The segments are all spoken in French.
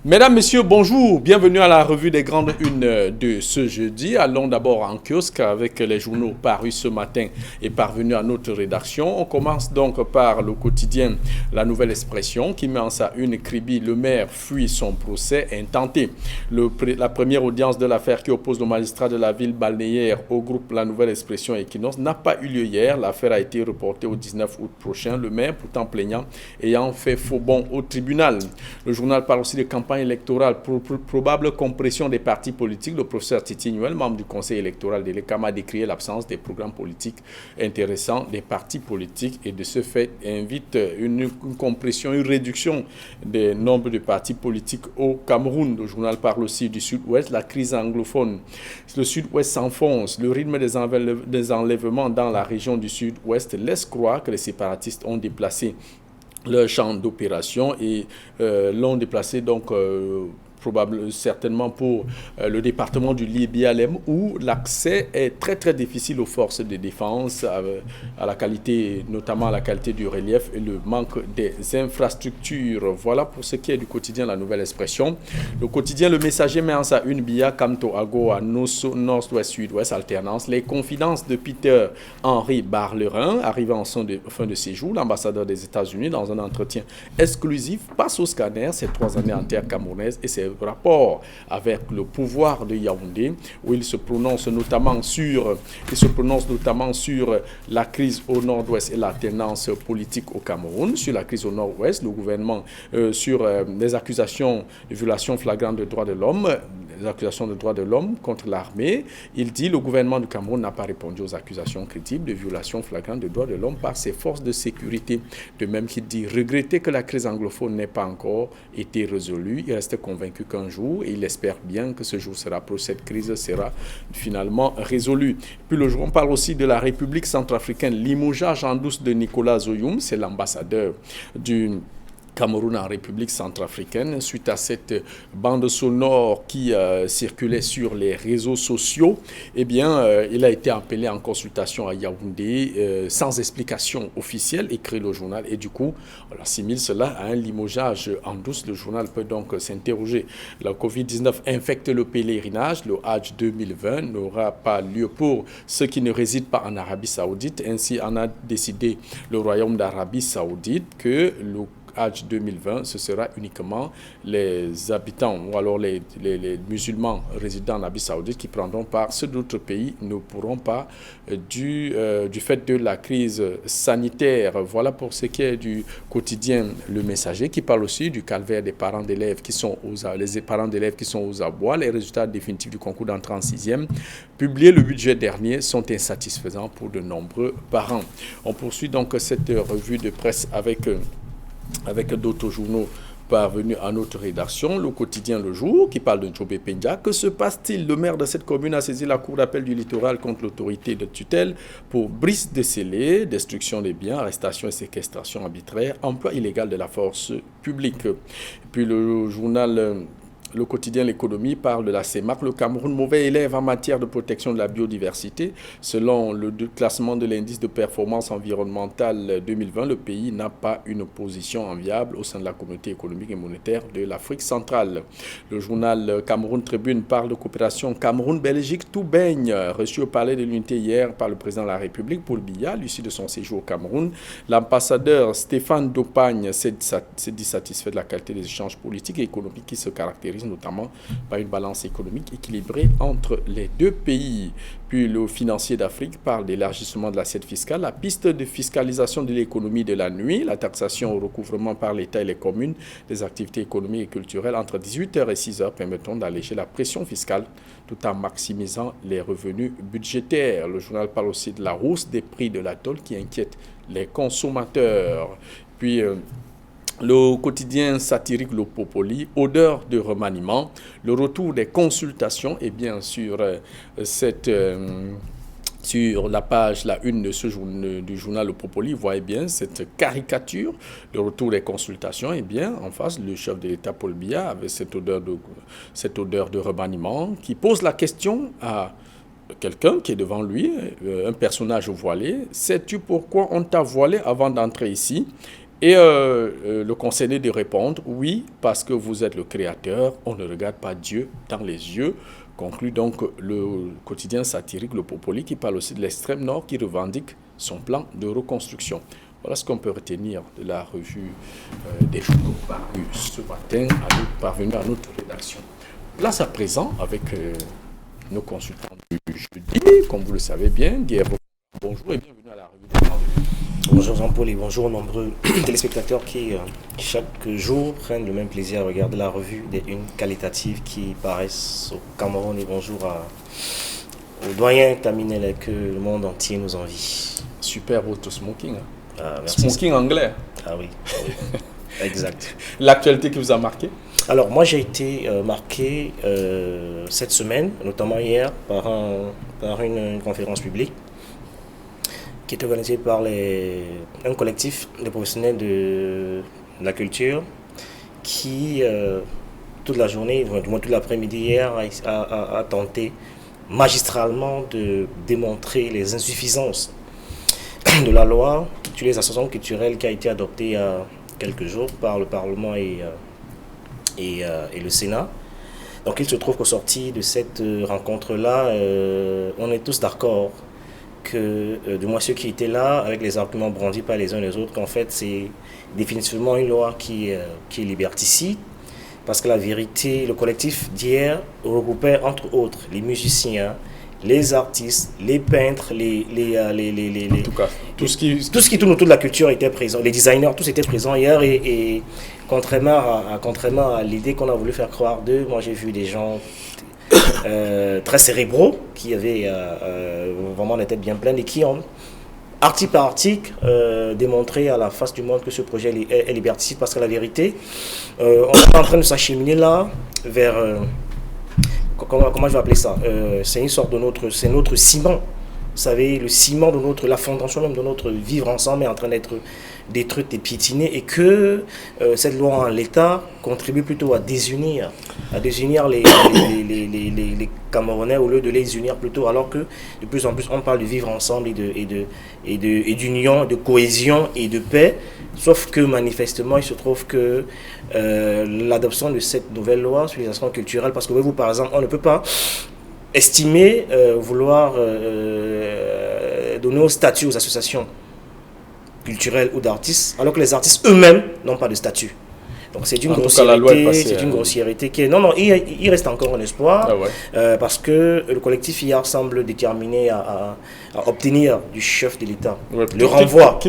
Mesdames, Messieurs, bonjour. Bienvenue à la revue des grandes unes de ce jeudi. Allons d'abord en kiosque avec les journaux parus ce matin et parvenus à notre rédaction. On commence donc par le quotidien La Nouvelle Expression qui met en sa une Kribi. Le maire fuit son procès intenté. La première audience de l'affaire qui oppose le magistrat de la ville balnéaire au groupe La Nouvelle Expression Equinox n'a pas eu lieu hier. L'affaire a été reportée au 19 août prochain. Le maire, pourtant plaignant, ayant fait faux bond au tribunal. Le journal parle aussi de campagne électorale, probable compression des partis politiques. Le professeur Titi Nuel, membre du conseil électoral de l'ECAM, a décrié l'absence des programmes politiques intéressants des partis politiques et de ce fait invite une compression, une réduction des nombres de partis politiques au Cameroun. Le journal parle aussi du Sud-Ouest, la crise anglophone. Le Sud-Ouest s'enfonce. Le rythme des enlèvements dans la région du Sud-Ouest laisse croire que les séparatistes ont déplacé leur champ d'opération et l'ont déplacé donc certainement pour le département du Libye-Alem où l'accès est très très difficile aux forces de défense à la qualité, notamment à la qualité du relief et le manque des infrastructures. Voilà pour ce qui est du quotidien La Nouvelle Expression. Le quotidien Le Messager met en sa une Bia Kamto Ago à Nord-Ouest Sud-Ouest alternance. Les confidences de Peter Henry Barlerin, arrivé en fin de séjour, l'ambassadeur des États-Unis, dans un entretien exclusif, passe au scanner ces 3 années en terre camerounaise et ses rapport avec le pouvoir de Yaoundé, où il se prononce notamment sur la crise au nord-ouest et l'alternance politique au Cameroun, sur la crise au nord-ouest, le gouvernement, sur les accusations de violation flagrante des droits de l'homme, les accusations de droits de l'homme contre l'armée. Il dit le gouvernement du Cameroun n'a pas répondu aux accusations crédibles de violation flagrante des droits de l'homme par ses forces de sécurité. De même qu'il dit regretter que la crise anglophone n'ait pas encore été résolue. Il reste convaincu qu'un jour, et il espère bien que ce jour sera pour cette crise sera finalement résolue. Puis on parle aussi de la République centrafricaine, limogeage en douce de Nicolas Zoyoum, c'est l'ambassadeur du Cameroun en République centrafricaine, suite à cette bande sonore qui circulait sur les réseaux sociaux, eh bien, il a été appelé en consultation à Yaoundé sans explication officielle, écrit le journal, et du coup, on assimile cela à un limogeage en douce. Le journal peut donc s'interroger. La Covid-19 infecte le pèlerinage. Le Hajj 2020 n'aura pas lieu pour ceux qui ne résident pas en Arabie Saoudite. Ainsi en a décidé le Royaume d'Arabie Saoudite que le Hajj 2020, ce sera uniquement les habitants ou alors les musulmans résidant en Arabie Saoudite qui prendront part. Ceux d'autres pays ne pourront pas du fait de la crise sanitaire. Voilà pour ce qui est du quotidien Le Messager qui parle aussi du calvaire des parents d'élèves qui sont aux abois. Les résultats définitifs du concours d'entrée en 6e publiés le budget dernier sont insatisfaisants pour de nombreux parents. On poursuit donc cette revue de presse avec d'autres journaux parvenus à notre rédaction. Le quotidien Le Jour qui parle de Jobé Pendia. Que se passe-t-il? Le maire de cette commune a saisi la cour d'appel du littoral contre l'autorité de tutelle pour brise de scellés, destruction des biens, arrestation et séquestration arbitraire, emploi illégal de la force publique. Puis le journal Le quotidien L'économie parle de la CEMAC. Le Cameroun, mauvais élève en matière de protection de la biodiversité. Selon le classement de l'indice de performance environnementale 2020, le pays n'a pas une position enviable au sein de la communauté économique et monétaire de l'Afrique centrale. Le journal Cameroun Tribune parle de coopération Cameroun-Belgique. Tout baigne. Reçu au palais de l'Unité hier par le président de la République, Paul Biya, à l'issue de son séjour au Cameroun. L'ambassadeur Stéphane Dopagne s'est dit satisfait de la qualité des échanges politiques et économiques qui se caractérisent notamment par une balance économique équilibrée entre les deux pays. Puis le financier d'Afrique parle d'élargissement de l'assiette fiscale, la piste de fiscalisation de l'économie de la nuit, la taxation au recouvrement par l'État et les communes des activités économiques et culturelles entre 18h et 6h permettant d'alléger la pression fiscale tout en maximisant les revenus budgétaires. Le journal parle aussi de la hausse des prix de la tôle qui inquiète les consommateurs. Puis le quotidien satirique Le Popoli, odeur de remaniement, le retour des consultations et bien sûr sur la page, la une de du journal Le Popoli, vous voyez bien cette caricature, le retour des consultations, et bien en face, le chef de l'État Paul Biya avec cette odeur de remaniement qui pose la question à quelqu'un qui est devant lui, un personnage voilé. Sais-tu pourquoi on t'a voilé avant d'entrer ici? Et le concerné de répondre, oui, parce que vous êtes le créateur, on ne regarde pas Dieu dans les yeux. Conclut donc le quotidien satirique Le Popoli, qui parle aussi de l'extrême nord, qui revendique son plan de reconstruction. Voilà ce qu'on peut retenir de la revue des journaux parus ce matin, parvenue à notre rédaction. Place à présent avec nos consultants du jeudi, comme vous le savez bien. Guillaume, bonjour et bienvenue à la revue des journaux. Bonjour Jean-Paul et bonjour aux nombreux téléspectateurs qui chaque jour prennent le même plaisir à regarder la revue des unes qualitatives qui paraissent au Cameroun, et bonjour aux doyens Taminel que le monde entier nous envie. Super votre smoking. Hein? Ah, merci. Smoking anglais. Ah oui, exact. L'actualité qui vous a marqué? Alors moi j'ai été marqué cette semaine, notamment hier, par une conférence publique qui est organisé par un collectif de professionnels de la culture qui, toute la journée, du moins tout l'après-midi hier, a tenté magistralement de démontrer les insuffisances de la loi sur les associations culturelles qui a été adoptée il y a quelques jours par le Parlement et le Sénat. Donc il se trouve qu'au sorti de cette rencontre-là, on est tous d'accord que, du moins ceux qui étaient là, avec les arguments brandis par les uns et les autres, qu'en fait c'est définitivement une loi qui est liberticide, parce que la vérité, le collectif d'hier regroupait entre autres les musiciens, les artistes, les peintres, en tout cas, tout ce qui tourne autour de la culture était présent, les designers, tous étaient présents hier, et contrairement à l'idée qu'on a voulu faire croire d'eux, moi j'ai vu des gens très cérébraux qui avaient vraiment la tête bien pleine et qui ont article par article démontré à la face du monde que ce projet est liberticide, parce que la vérité, on est en train de s'acheminer là vers comment je vais appeler ça, c'est une sorte de notre ciment. Vous savez, le ciment de la fondation même de notre vivre ensemble est en train d'être détruite et piétinée, et que cette loi en l'état contribue plutôt à désunir les Camerounais au lieu de les unir plutôt, alors que de plus en plus on parle de vivre ensemble et d'union, de cohésion et de paix, sauf que manifestement il se trouve que l'adoption de cette nouvelle loi sur les associations culturelles, parce que vous par exemple, on ne peut pas estimer vouloir donner au statut aux associations culturelles ou d'artistes, alors que les artistes eux-mêmes n'ont pas de statut. Donc c'est une grossièreté qui est... Non, il reste encore un espoir, parce que le collectif hier semble déterminé à obtenir du chef de l'État le renvoi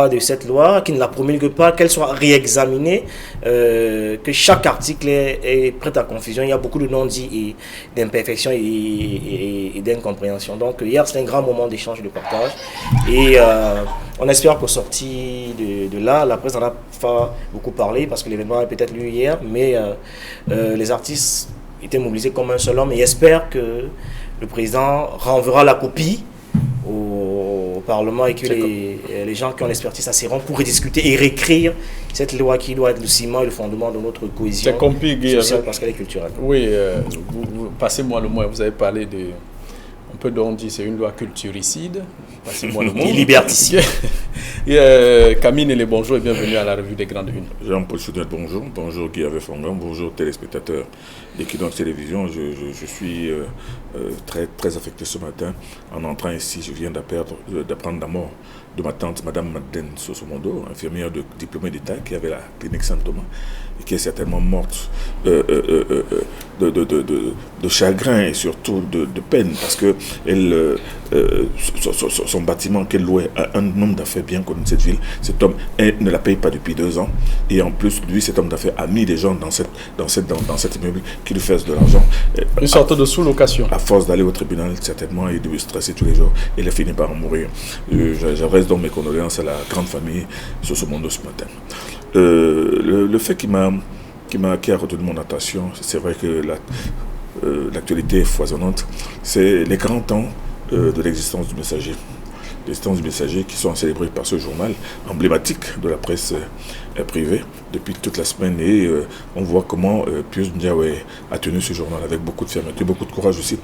de cette loi, qui ne la promulgue pas, qu'elle soit réexaminée, que chaque article est prêt à confusion. Il y a beaucoup de non-dits et d'imperfections et d'incompréhension. Donc hier c'est un grand moment d'échange, de partage, et on espère qu'au sorti de là, la presse en a pas beaucoup parlé parce que l'événement a peut-être lieu hier, mais les artistes étaient mobilisés comme un seul homme, et espèrent que le président renverra la copie au Parlement, et que les gens qui ont l'expertise s'asserront pour rediscuter et réécrire cette loi qui doit être le ciment et le fondement de notre cohésion sociale, parce qu'elle est culturelle. Oui, passez-moi le mot, vous avez parlé de... On peut donc dire que c'est une loi culturicide. Passez-moi le mot. Et liberticide. Camille Nélé, bonjour et bienvenue à la revue des Grandes Unes. Jean-Paul Choudet, bonjour. Bonjour Guy Fongan, bonjour téléspectateurs d'Equinox Télévision. Je suis très, très affecté ce matin en entrant ici. Je viens d'apprendre la mort de ma tante, Madame Madeleine Sosomondo, infirmière diplômée d'État qui avait la clinique Saint-Thomas et qui est certainement morte de chagrin et surtout de peine, parce que son bâtiment qu'elle louait à un homme d'affaires bien connu de cette ville, cet homme ne la paye pas depuis 2 ans, et en plus lui, cet homme d'affaires a mis des gens dans cet immeuble qui lui faisent de l'argent. Une sorte de sous-location. À force d'aller au tribunal certainement et de stresser tous les jours, il a fini par en mourir. J'adresse donc mes condoléances à la grande famille Sosomondo ce matin. Le fait qui a retenu mon attention, c'est vrai que l'actualité est foisonnante, c'est les 40 ans de l'existence du Messager. L'existence du Messager qui sont célébrés par ce journal emblématique de la presse privée depuis toute la semaine et on voit comment Pius Ndiawe a tenu ce journal avec beaucoup de fermeté, beaucoup de courage aussi.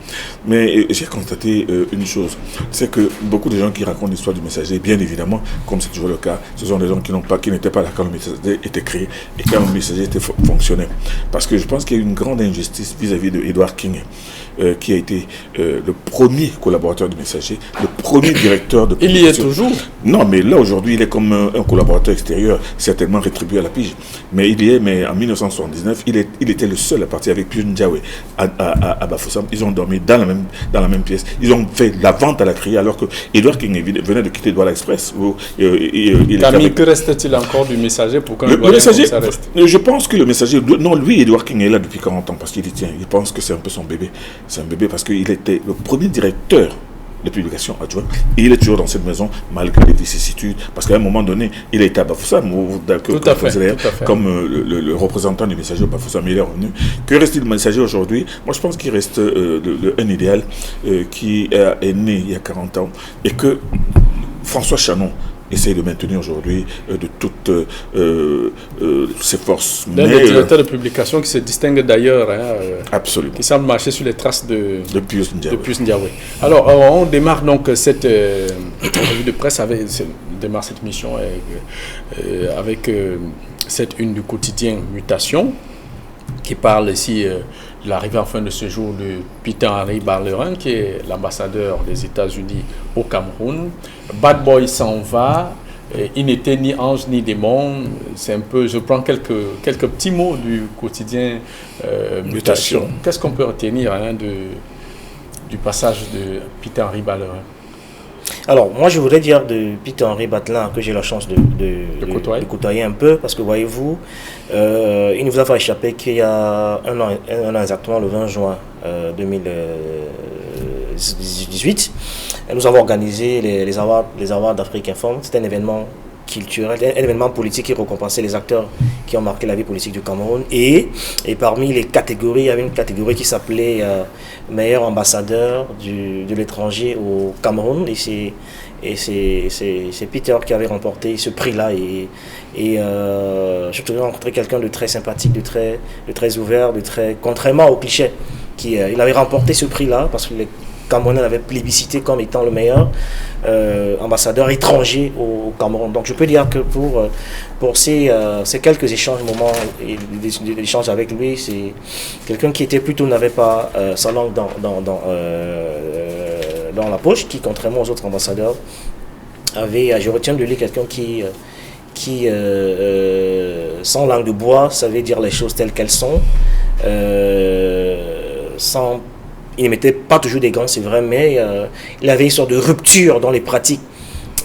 Mais j'ai constaté une chose, c'est que beaucoup de gens qui racontent l'histoire du Messager, bien évidemment, comme c'est toujours le cas, ce sont des gens qui n'étaient pas là quand le Messager était créé et quand le Messager était fonctionnait. Parce que je pense qu'il y a eu une grande injustice vis-à-vis de Edouard King, qui a été le premier collaborateur du Messager, le premier directeur de publication. Il y est toujours? Non, mais là aujourd'hui il est comme un collaborateur extérieur, certainement rétribué à la pige. Mais il y est, mais en 1979, il était le seul à partir avec Pius Ndiawe à Bafoussam. Ils ont dormi dans la même pièce. Ils ont fait la vente à la criée alors que Edouard King venait de quitter Douala Express. Camille, que reste-t-il encore du Messager pour qu'un Messager, ça reste? Je pense que le Messager, non, lui, Edouard King est là depuis 40 ans parce qu'il y tient. Il pense que c'est un peu son bébé. C'est un bébé parce qu'il était le premier directeur de publication adjoint et il est toujours dans cette maison malgré les vicissitudes parce qu'à un moment donné il a été à Bafoussam comme le représentant du Messager au Bafoussam. Il est revenu. Que reste-t-il du Messager aujourd'hui? Moi je pense qu'il reste un idéal qui est né il y a 40 ans et que François Chanon essaye de maintenir aujourd'hui de toutes ses forces. D'un directeur de publication qui se distingue d'ailleurs, absolument, qui semble marcher sur les traces de Pius Ndiawe. Alors, on démarre donc cette revue de presse, démarre cette mission avec cette une du quotidien Mutation, qui parle ici de l'arrivée en fin de séjour de Peter-Henri Barlerin, qui est l'ambassadeur des États-Unis au Cameroun. Bad Boy s'en va, il n'était ni ange ni démon. C'est un peu, je prends quelques petits mots du quotidien Mutation. Qu'est-ce qu'on peut retenir du passage de Peter-Henri Barlerin? Alors, moi, je voudrais dire de Peter-Henri Barlerin que j'ai la chance de côtoyer un peu, parce que, voyez-vous, il ne vous a pas échappé qu'il y a un an exactement, le 20 juin 2018, nous avons organisé les Awards d'Afrique Informe. C'était un événement culturel, un événement politique qui récompensait les acteurs qui ont marqué la vie politique du Cameroun. Et parmi les catégories, il y avait une catégorie qui s'appelait meilleur ambassadeur de l'étranger au Cameroun. Et c'est Peter qui avait remporté ce prix-là. Et je trouvais rencontrer quelqu'un de très sympathique, de très ouvert, contrairement au cliché. Il avait remporté ce prix-là parce que les Camerounais l'avaient plébiscité comme étant le meilleur ambassadeur étranger au Cameroun. Donc je peux dire que pour ces quelques moments d'échanges avec lui, c'est quelqu'un qui n'avait pas sa langue dans la poche, qui contrairement aux autres ambassadeurs je retiens de lui quelqu'un qui sans langue de bois savait dire les choses telles qu'elles sont, il ne mettait pas toujours des gants, c'est vrai, mais il avait une sorte de rupture dans les pratiques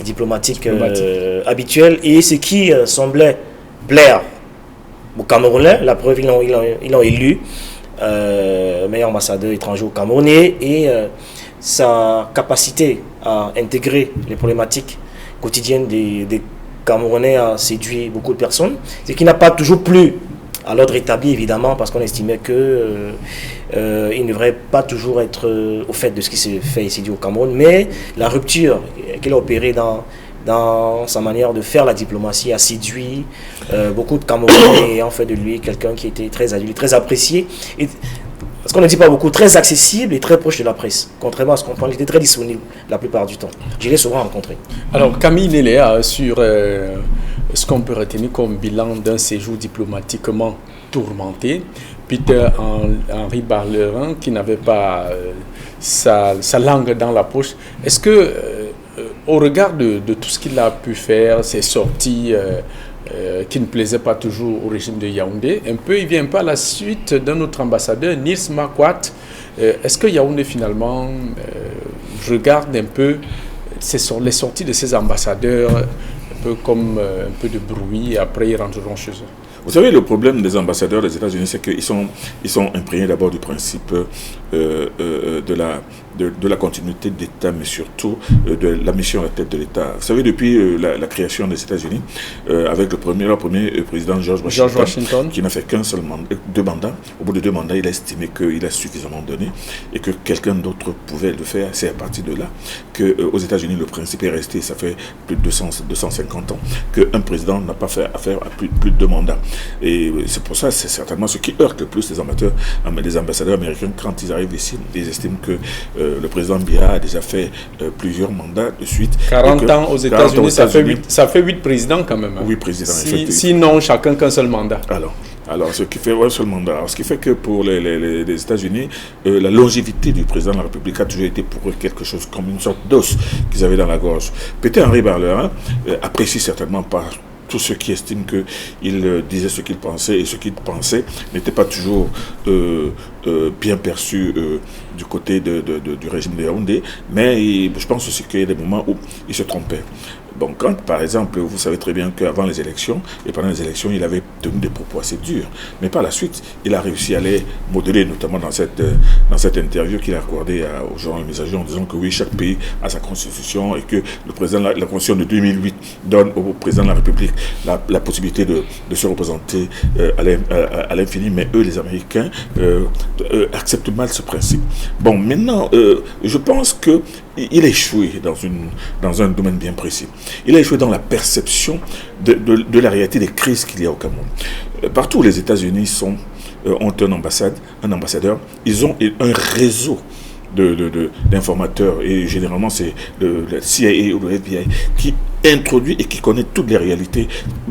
diplomatiques habituelles, et ce qui semblait plaire aux Camerounais. La preuve, ils l'ont élu meilleur ambassadeur étranger au Cameroun, et sa capacité à intégrer les problématiques quotidiennes des Camerounais a séduit beaucoup de personnes, ce qui n'a pas toujours plu à l'ordre établi, évidemment, parce qu'on estimait qu'il ne devrait pas toujours être au fait de ce qui se fait ici au Cameroun, mais la rupture qu'il a opérée dans sa manière de faire la diplomatie a séduit beaucoup de Camerounais et en fait de lui quelqu'un qui était très adulé, très apprécié, et, ce qu'on ne dit pas beaucoup, très accessible et très proche de la presse. Contrairement à ce qu'on pense, il était très disponible la plupart du temps. Je l'ai souvent rencontré. Alors Camille Néléa, sur ce qu'on peut retenir comme bilan d'un séjour diplomatiquement tourmenté, Peter-Henri Barlerin, qui n'avait pas sa langue dans la poche, est-ce que, au regard de tout ce qu'il a pu faire, ses sorties qui ne plaisaient pas toujours au régime de Yaoundé, il ne vient pas à la suite d'un autre ambassadeur, Nils Marquardt. Est-ce que Yaoundé finalement regarde un peu les sorties de ces ambassadeurs un peu comme un peu de bruit, et après ils rentreront chez eux? Vous savez, le problème des ambassadeurs des États-Unis, c'est qu'ils sont imprégnés d'abord du principe de de la continuité d'État, mais surtout de la mission à la tête de l'État. Vous savez, depuis la création des États-Unis, avec le premier président George Washington, qui n'a fait qu'un seul mandat, 2 mandats, au bout de 2 mandats, il a estimé qu'il a suffisamment donné et que quelqu'un d'autre pouvait le faire. C'est à partir de là qu'aux États-Unis, le principe est resté, ça fait plus de 250 ans, qu'un président n'a pas fait affaire à plus de 2 mandats. Et c'est pour ça, c'est certainement ce qui heurte le plus les ambassadeurs américains quand ils arrivent ici. Ils estiment que le président Biya a déjà fait plusieurs mandats de suite. 40 ans aux États-Unis, ça fait 8 présidents quand même. Hein. 8 présidents, sinon, chacun qu'un seul mandat. Alors, ce qui fait un seul mandat. Alors, ce qui fait que pour les États-Unis, la longévité du président de la République a toujours été pour eux quelque chose comme une sorte d'os qu'ils avaient dans la gorge. Peter-Henri Barlerin apprécie certainement pas tous ceux qui estiment qu'il disait ce qu'il pensait et ce qu'il pensait n'était pas toujours bien perçu du côté du régime de Yaoundé, mais je pense aussi qu'il y a des moments où il se trompait. Bon, quand par exemple, vous savez très bien qu'avant les élections et pendant les élections, il avait tenu des propos assez durs, mais par la suite, il a réussi à les modeler, notamment dans cette interview qu'il a accordée au journal Le Messager en disant que oui, chaque pays a sa constitution et que le président, la constitution de 2008 donne au président de la République la possibilité de se représenter à l'infini, mais eux, les Américains, acceptent mal ce principe. Bon, maintenant, je pense qu'il a échoué dans un domaine bien précis. Il a échoué dans la perception de la réalité des crises qu'il y a au Cameroun. Partout où les États-Unis ont un ambassadeur, ils ont un réseau d'informateurs, et généralement c'est le CIA ou le FBI qui introduit et qui connaît toutes les réalités,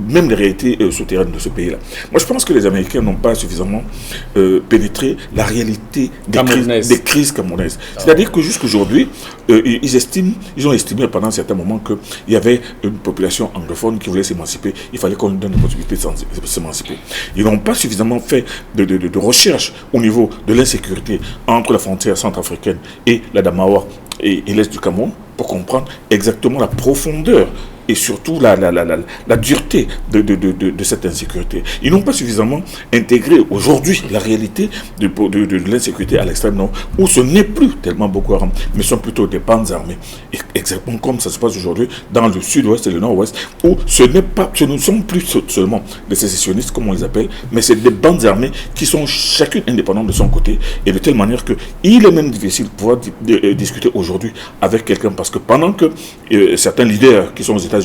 même les réalités souterraines de ce pays-là. Moi, je pense que les Américains n'ont pas suffisamment pénétré la réalité des crises camerounaises. C'est-à-dire que jusqu'aujourd'hui, ils ont estimé pendant un certain moment qu'il y avait une population anglophone qui voulait s'émanciper. Il fallait qu'on lui donne la possibilité de s'émanciper. Ils n'ont pas suffisamment fait de recherche au niveau de l'insécurité entre la frontière centrafricaine et la Damawa et l'Est du Cameroun pour comprendre exactement la profondeur et surtout la dureté de cette insécurité. Ils n'ont pas suffisamment intégré aujourd'hui la réalité de l'insécurité à l'extrême nord, où ce n'est plus tellement Boko Haram, mais ce sont plutôt des bandes armées. Et exactement comme ça se passe aujourd'hui dans le sud-ouest et le nord-ouest, où ce ne sont plus seulement des sécessionnistes, comme on les appelle, mais c'est des bandes armées qui sont chacune indépendantes de son côté, et de telle manière qu'il est même difficile de pouvoir discuter aujourd'hui avec quelqu'un, parce que pendant que certains leaders qui sont aux États-Unis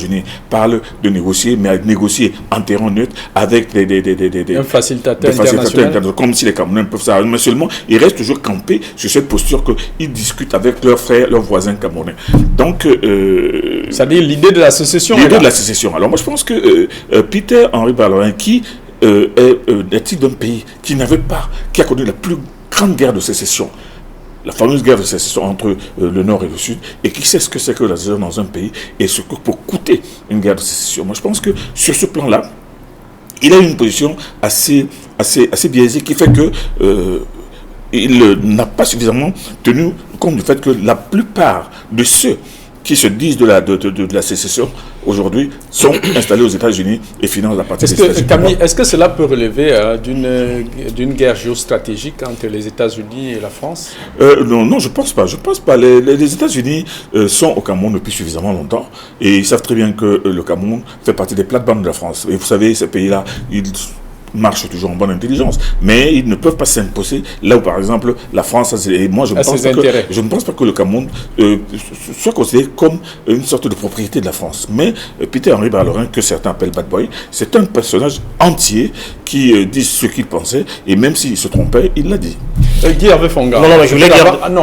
parlent de négocier, mais à négocier en terrain neutre avec un facilitateur international, comme si les Camerounais peuvent ça, mais seulement ils restent toujours campés sur cette posture qu'ils discutent avec leurs frères, leurs voisins camerounais. Donc, c'est-à-dire l'idée de la sécession. L'idée de la sécession. Alors moi je pense que Peter-Henri Barlerin, qui est d'un pays qui a connu la plus grande guerre de sécession, la fameuse guerre de sécession entre le Nord et le Sud, et qui sait ce que c'est que la sécession dans un pays et ce que peut coûter une guerre de sécession. Moi, je pense que sur ce plan-là, il a une position assez biaisée qui fait que il n'a pas suffisamment tenu compte du fait que la plupart de ceux qui se disent de la sécession aujourd'hui sont installés aux États-Unis et financent la partie des États-Unis. Camille, est-ce que cela peut relever d'une guerre géostratégique entre les États-Unis et la France? Non, je pense pas. Je pense pas. Les États-Unis sont au Cameroun depuis suffisamment longtemps et ils savent très bien que le Cameroun fait partie des plates-bandes de la France. Et vous savez, ces pays-là, ils marchent toujours en bonne intelligence, mais ils ne peuvent pas s'imposer là où, par exemple, la France et moi, je ne pense pas que le Cameroun soit considéré comme une sorte de propriété de la France. Mais Peter-Henri Barlerin, que certains appellent Bad Boy, c'est un personnage entier qui dit ce qu'il pensait, et même s'il se trompait, il l'a dit. Guy Hervé Fonga. Non, je voulais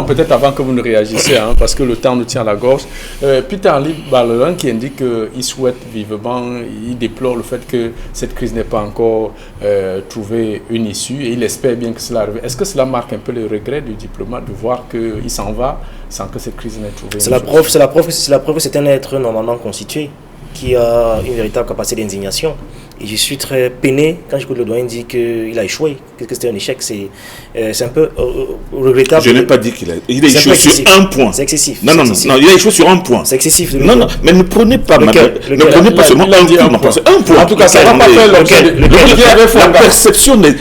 peut-être avant que vous ne réagissiez, parce que le temps nous tient à la gorge. Peter-Henri Barlerin qui indique qu'il souhaite vivement, il déplore le fait que cette crise n'est pas encore trouvé une issue et il espère bien que cela arrive. Est-ce que cela marque un peu le regret du diplomate de voir qu'il s'en va sans que cette crise n'ait trouvé une issue? C'est la preuve que c'est un être normalement constitué. qui a une véritable capacité d'indignation. Et je suis très peiné quand j'écoute le doyen dire qu'il a échoué, que c'était un échec. C'est un peu regrettable. Je n'ai pas dit qu'il a échoué sur un point. C'est excessif. Non, il a échoué sur un point. C'est excessif. Non, mais ne prenez pas seulement un point. C'est un point. En tout cas, ça ne va pas faire l'objet la perception des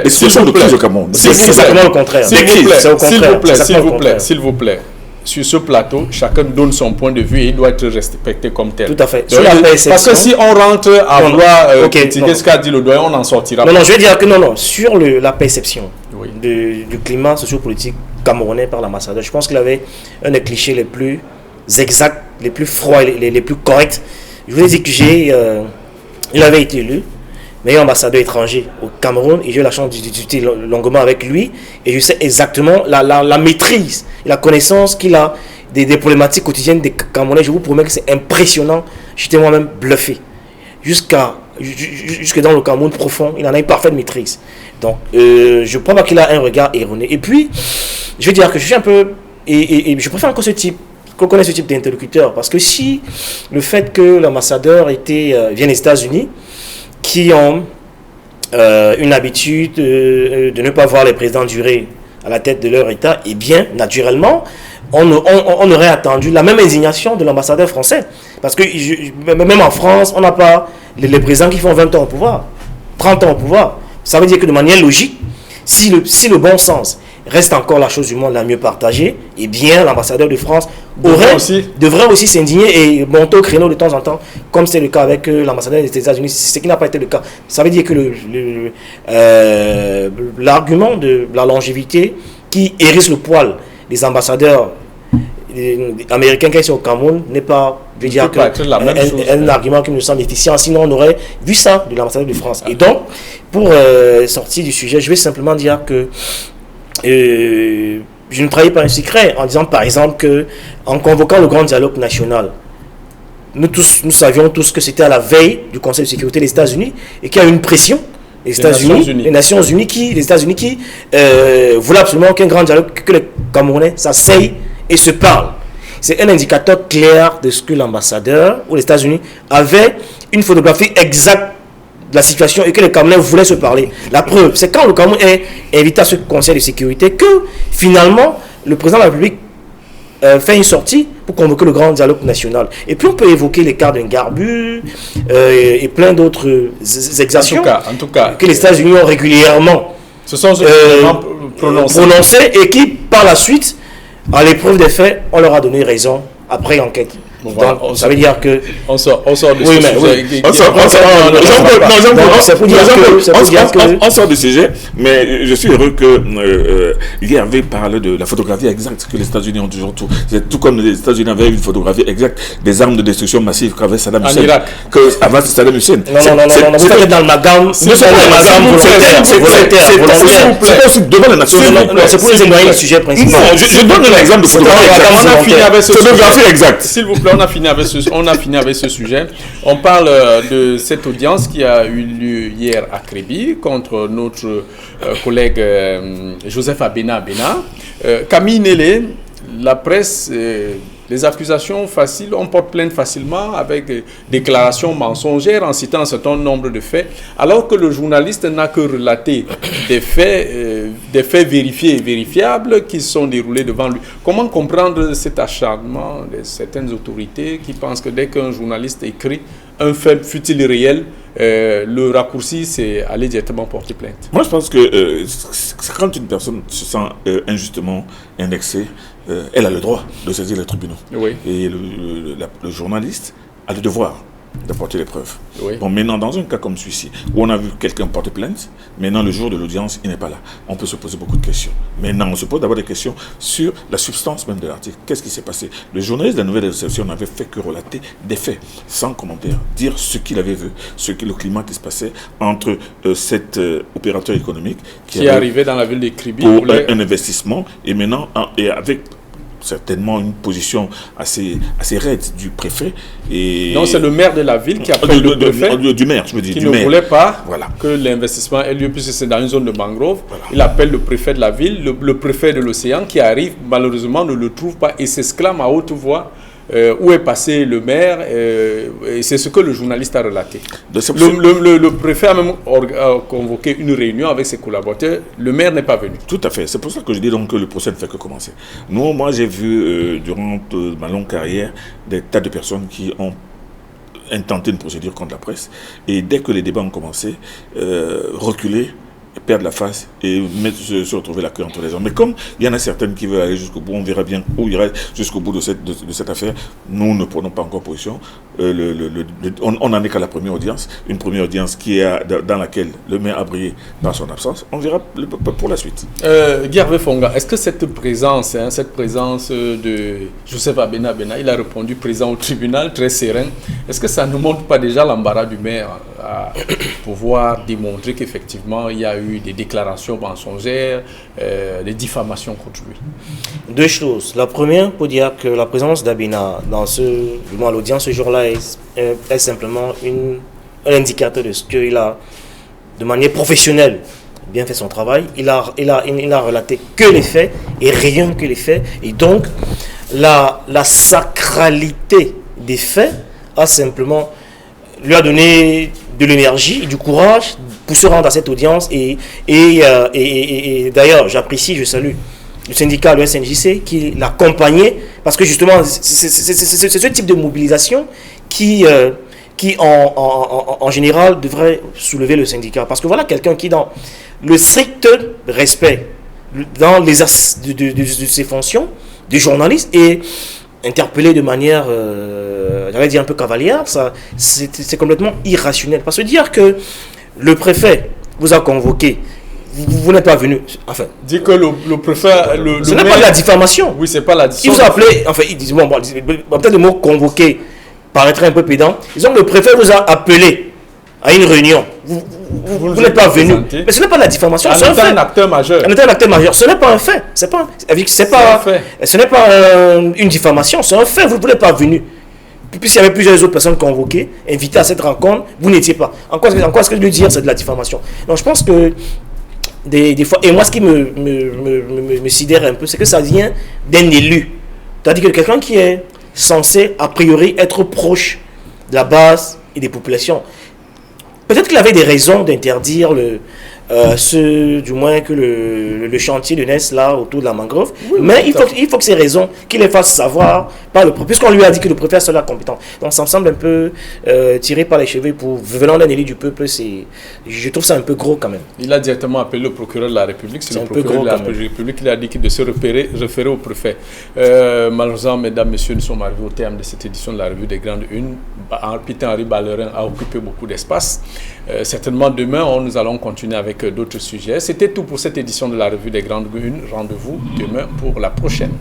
situations de crise au Cameroun. C'est exactement le contraire. S'il vous plaît. Sur ce plateau, chacun donne son point de vue et il doit être respecté comme tel. Tout à fait. Parce que si on rentre à vouloir critiquer ce qu'a dit le doyen, on n'en sortira pas. Non, je vais dire que non. Sur la perception du climat sociopolitique camerounais par l'ambassadeur, je pense qu'il avait un des clichés les plus exacts, les plus froids, les plus corrects. Je vous ai dit que il avait été élu meilleur ambassadeur étranger au Cameroun et j'ai eu la chance de discuter longuement avec lui et je sais exactement la maîtrise et la connaissance qu'il a des problématiques quotidiennes des Camerounais. Je vous promets que c'est impressionnant. J'étais moi-même bluffé. Jusque dans le Cameroun profond, il en a une parfaite maîtrise. Donc, je ne crois pas qu'il a un regard erroné. Et puis, je vais dire que je suis un peu... Et je préfère encore qu'on connaisse ce type d'interlocuteur parce que si le fait que l'ambassadeur vient des États-Unis, qui ont une habitude de ne pas voir les présidents durer à la tête de leur État, et bien, naturellement, on aurait attendu la même indignation de l'ambassadeur français. Parce que même en France, on n'a pas les présidents qui font 20 ans au pouvoir, 30 ans au pouvoir. Ça veut dire que de manière logique, si le bon sens reste encore la chose du monde la mieux partagée, eh bien, l'ambassadeur de France devrait aussi s'indigner et monter au créneau de temps en temps, comme c'est le cas avec l'ambassadeur des États-Unis, ce qui n'a pas été le cas. Ça veut dire que l'argument de la longévité qui hérisse le poil des ambassadeurs américains qui sont au Cameroun n'est pas, je veux dire, un argument qui me semble efficient, sinon on aurait vu ça de l'ambassadeur de France. Et donc, pour sortir du sujet, je vais simplement dire que je ne trahis pas un secret en disant par exemple qu'en convoquant le grand dialogue national, nous savions tous que c'était à la veille du Conseil de sécurité des États-Unis et qu'il y a une pression les États-Unis qui voulaient absolument qu'un grand dialogue, que les Camerounais s'asseyent et se parlent. C'est un indicateur clair de ce que l'ambassadeur ou les États-Unis avaient une photographie exacte de la situation et que les Camerounais voulaient se parler. La preuve, c'est quand le Cameroun est invité à ce Conseil de sécurité que finalement le président de la République fait une sortie pour convoquer le grand dialogue national. Et puis on peut évoquer les cas d'un Garbu et plein d'autres exactions en tout cas, que les États-Unis ont régulièrement prononcées et qui par la suite, à l'épreuve des faits, on leur a donné raison après enquête. Bon, voilà, donc, ça veut dire que... On sort de ce sujet. On sort du sujet, mais je suis heureux que hier avait parlé de la photographie exacte que les États-Unis ont toujours tout. C'est tout comme les États-Unis avaient une photographie exacte des armes de destruction massive qu'avait Saddam Hussein. En Irak. Avant Saddam Hussein. Non, vous êtes dans le magam. C'est aussi devant les Nations Unies. C'est pour les éloigner du sujet principal. Non, je donne un exemple de photographie exacte. S'il vous plaît, on a fini avec ce sujet. On parle de cette audience qui a eu lieu hier à Créby contre notre collègue Joseph Abena. Camille Nélé, la presse, les accusations faciles, on porte plainte facilement avec des déclarations mensongères en citant un certain nombre de faits, alors que le journaliste n'a que relaté des faits vérifiés et vérifiables qui sont déroulés devant lui. Comment comprendre cet acharnement de certaines autorités qui pensent que dès qu'un journaliste écrit un fait, fut-il réel, le raccourci, c'est aller directement porter plainte? Moi, je pense que quand une personne se sent injustement indexée, elle a le droit de saisir les tribunaux. Oui. Et le journaliste a le devoir d'apporter les preuves. Oui. Bon, maintenant, dans un cas comme celui-ci, où on a vu quelqu'un porter plainte, maintenant, le jour de l'audience, il n'est pas là. On peut se poser beaucoup de questions. Maintenant, on se pose d'abord des questions sur la substance même de l'article. Qu'est-ce qui s'est passé? Le journaliste de la Nouvelle Réception n'avait fait que relater des faits, sans commentaire, dire ce qu'il avait vu, le climat qui se passait entre cet opérateur économique qui est arrivé dans la ville de Kribi pour un investissement, et maintenant, et avec certainement une position assez raide du préfet. Et non, c'est le maire de la ville qui appelle le préfet du maire, je veux dire, qui du ne maire. voulait pas que l'investissement ait lieu puisque c'est dans une zone de mangrove. Voilà. Il appelle le préfet de la ville, le préfet de l'océan qui arrive, malheureusement ne le trouve pas et s'exclame à haute voix où est passé le maire, et c'est ce que le journaliste a relaté. Le préfet a même convoqué une réunion avec ses collaborateurs, le maire n'est pas venu. Tout à fait, c'est pour ça que je dis donc que le procès ne fait que commencer. Moi j'ai vu durant ma longue carrière des tas de personnes qui ont intenté une procédure contre la presse, et dès que les débats ont commencé, reculer, perdre la face et se retrouver la queue entre les jambes. Mais comme il y en a certaines qui veulent aller jusqu'au bout, on verra bien où il ira jusqu'au bout de cette affaire. Nous ne prenons pas encore position. On n'en est qu'à la première audience. Une première audience dans laquelle le maire a brillé par son absence. On verra pour la suite. Guy Hervé Fonga, est-ce que cette présence de Joseph Abena, il a répondu présent au tribunal, très serein. Est-ce que ça ne montre pas déjà l'embarras du maire à pouvoir démontrer qu'effectivement il y a eu des déclarations mensongères, des diffamations contre lui? Deux choses. La première, pour dire que la présence d'Abena dans l'audience ce jour-là est simplement un indicateur de ce qu'il a, de manière professionnelle, bien fait son travail. Il a relaté que les faits et rien que les faits. Et donc, la sacralité des faits lui a donné de l'énergie et du courage pour se rendre à cette audience. Et d'ailleurs, j'apprécie, je salue le syndicat, le SNJC, qui l'accompagnait, parce que justement, c'est ce type de mobilisation qui en général, devrait soulever le syndicat. Parce que voilà quelqu'un qui, dans le strict respect, dans l'exercice de ses fonctions de journaliste, est interpellé de manière, j'allais dire un peu cavalière, c'est complètement irrationnel. Parce que dire que le préfet vous a convoqué, vous n'êtes pas venu. Enfin, dit que le préfet, ce n'est pas de la diffamation. Oui, c'est pas la diffamation. Il vous a appelé, enfin, il dit, peut-être le mot convoqué paraîtrait un peu pédant. Disons que le préfet vous a appelé à une réunion. Vous n'êtes pas venu. Mais ce n'est pas de la diffamation. C'est un acteur majeur. Un acteur majeur. Ce n'est pas un fait. Ce n'est pas une diffamation. C'est un fait. Vous n'êtes pas venu. Puisqu'il y avait plusieurs autres personnes convoquées, invitées à cette rencontre, vous n'étiez pas. En quoi est-ce que je veux dire c'est de la diffamation? Donc je pense que des fois, et moi ce qui me sidère un peu, c'est que ça vient d'un élu. C'est-à-dire que quelqu'un qui est censé a priori être proche de la base et des populations. Peut-être qu'il avait des raisons d'interdire du moins que le chantier de Ness là autour de la mangrove, oui, mais il faut que ces raisons qu'il les fasse savoir par le préfet, puisqu'on lui a dit que le préfet est seul la compétence. Donc ça me semble un peu tiré par les cheveux venant d'un élu du peuple. Je trouve ça un peu gros quand même. Il a directement appelé le procureur de la République. C'est le procureur de la République qui a dit qu'il de se référer au préfet. Malheureusement, mesdames, messieurs, nous sommes arrivés au terme de cette édition de la Revue des Grandes Unes. Peter-Henri Ballerin a occupé beaucoup d'espace. Certainement demain, nous allons continuer avec d'autres sujets. C'était tout pour cette édition de la Revue des Grandes Unes. Rendez-vous demain pour la prochaine.